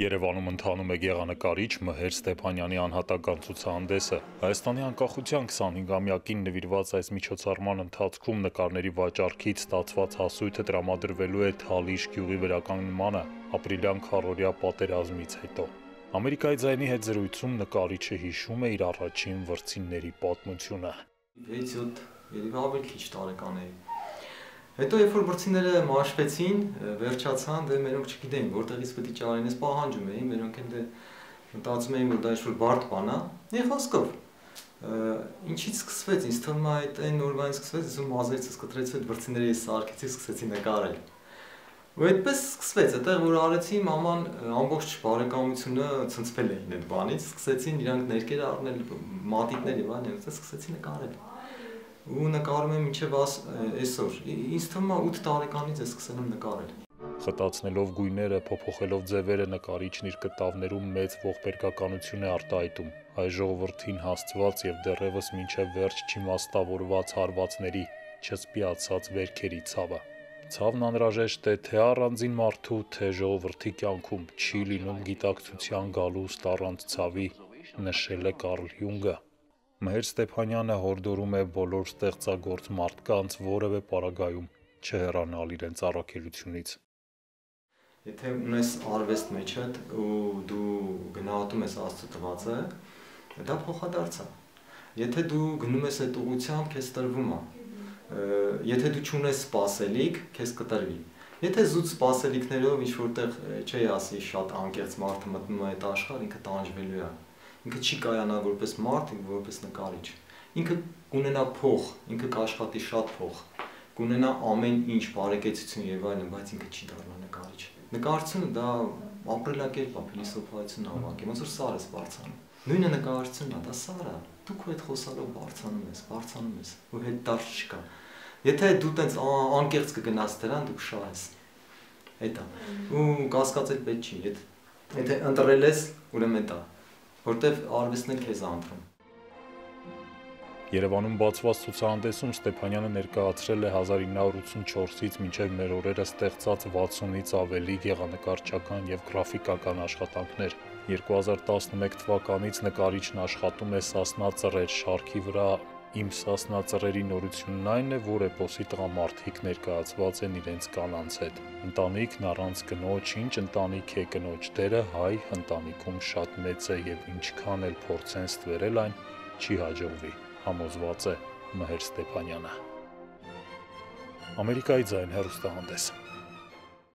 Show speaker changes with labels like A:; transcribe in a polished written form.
A: Երևանում ընթանում է գեղանկարիչ Մհեր Ստեփանյանի անհատական ցուցահանդեսը։ Հայաստանի անկախության 25-ամյակին նվիրված այս միջոցառման ընթացքում նկարների վաճառքից ստացված հասույթը տրամադրվելու է Թալիշ գյուղի վերականգնմանը ապրիլյան քառօրյա պատերազմից հետո։ Ամերիկայի ձայնի հետ զրույցում նկարիչը հիշում է իր առաջին վրձինների պատմությունը։
B: 6-7 երևի ավելի քիչ տարեկան էի։ Հետո երբ որ վրձինները մաշվեցին, վերջացան, դե մերոնք չգիտեին որտեղից պետք է ճարեն, ես պահանջում էին, մերոնք են դե մտածում էին, որ դա ինչ-որ բարդ բան է։ Եվ խոսքով ինչից սկսվեց, ինձ թվում է այդ այն օրվանից սկսվեց, ես մազերիցս կտրեցի այդ վրձինները ես սարքեցի, սկսեցի նկարել։ Ու այդպես սկսվեց, այդտեղ որ արեցի, մաման ամբողջ բարեկամությունը ցնցվել էին այդ բանից, սկսեցին իրանք ներկեր առնել, մատիտներ եւ այլն, սկսեցի նկարել։ Ու նկարում եմ մինչև այսօր։ Ինձ թվում է 8 տարեկանից ես սկսել եմ նկարել։
A: Խտացնելով գույները, փոփոխելով ձևերը նկարիչն իր կտավներում մեծ ողբերգականություն է արտահայտում հայ ժողովրդին հասցված եւ դեռևս մինչև վերջ չիմաստավորված հարվածների, չսպիացած վերքերի ցավը։ Ցավն անհրաժեշտ է թե առանձին մարդու, թե ժողովրդի կյանքում, չի լինում գիտակցության գալուստ առանց ցավի, նշել է Կարլ Յունգը։ Մհեր Ստեփանյանը հորդորում է բոլոր ստեղծագործ մարդկանց որևէ պարագայում չհեռանալ իրենց առաքելությունից։
B: Եթե ունես արվեստ մեջդ ու դու գնահատում ես Աստծո տվածը, դա փոխադարձ է։ Եթե դու գնում ես այդ ուղղությամբ, քեզ տրվում է։ Եթե դու չունես սպասելիք, քեզ կտրվի։ Եթե զուտ սպասելիքներով ինչ որտեղ չի ասի շատ անկեղծ մարդը մտնում է այդ աշխարհ, ինքը տանջվելու է։ Ինքը չի կայանա որպես մարդ, որպես նկարիչ։ Ինքը կունենա փող, ինքը կաշխատի շատ փող, կունենա ամեն ինչ բարեկեցություն եւ այլն, բայց ինքը չի դառնա նկարիչ։ Նկարչությունը դա ապրելակերպ է, փիլիսոփայություն է, ուղղակի ոնց որ սար ես բարձանում։ Նույնը նկարչությունն է, դա սար է։ Դու քո հետ խոսալով բարձանում ես, ու հետ դարձ չկա։ Եթե դու տենց անկեղծ կգնաս դրան, դու կշահես։ Այդ է։ Ու կասկածել պետք չի, եթե ընտրել ես, ուրեմն դա, որտեվ արվեստն էլ քեզ է ընտրում։
A: Երևանում բացված ցուցահանդեսում Ստեփանյանը ներկայացրել է 1984-ից մինչև մեր օրերը ստեղծած 60-ից ավելի գեղանկարչական եւ գրաֆիկական աշխատանքներ։ 2011 թվականից նկարիչն աշխատում է Սասնա ծռեր շարքի վրա։ Իմ Սասնա ծռերի նորությունն այն է, որ էպոսի տղամարդիկ ներկայացված են իրենց կանանց հետ։ Ընտանիքն առանց կնոջ, ինչ ընտանիք է, կնոջ դերը հայ ընտանիքում շատ մեծ է եւ ինչքան էլ փորձեն ստվերել այն, չի հաջողվի, համոզված է Մհեր Ստեփանյանը։ Ամերիկայի ձայն հեռուստահանդես։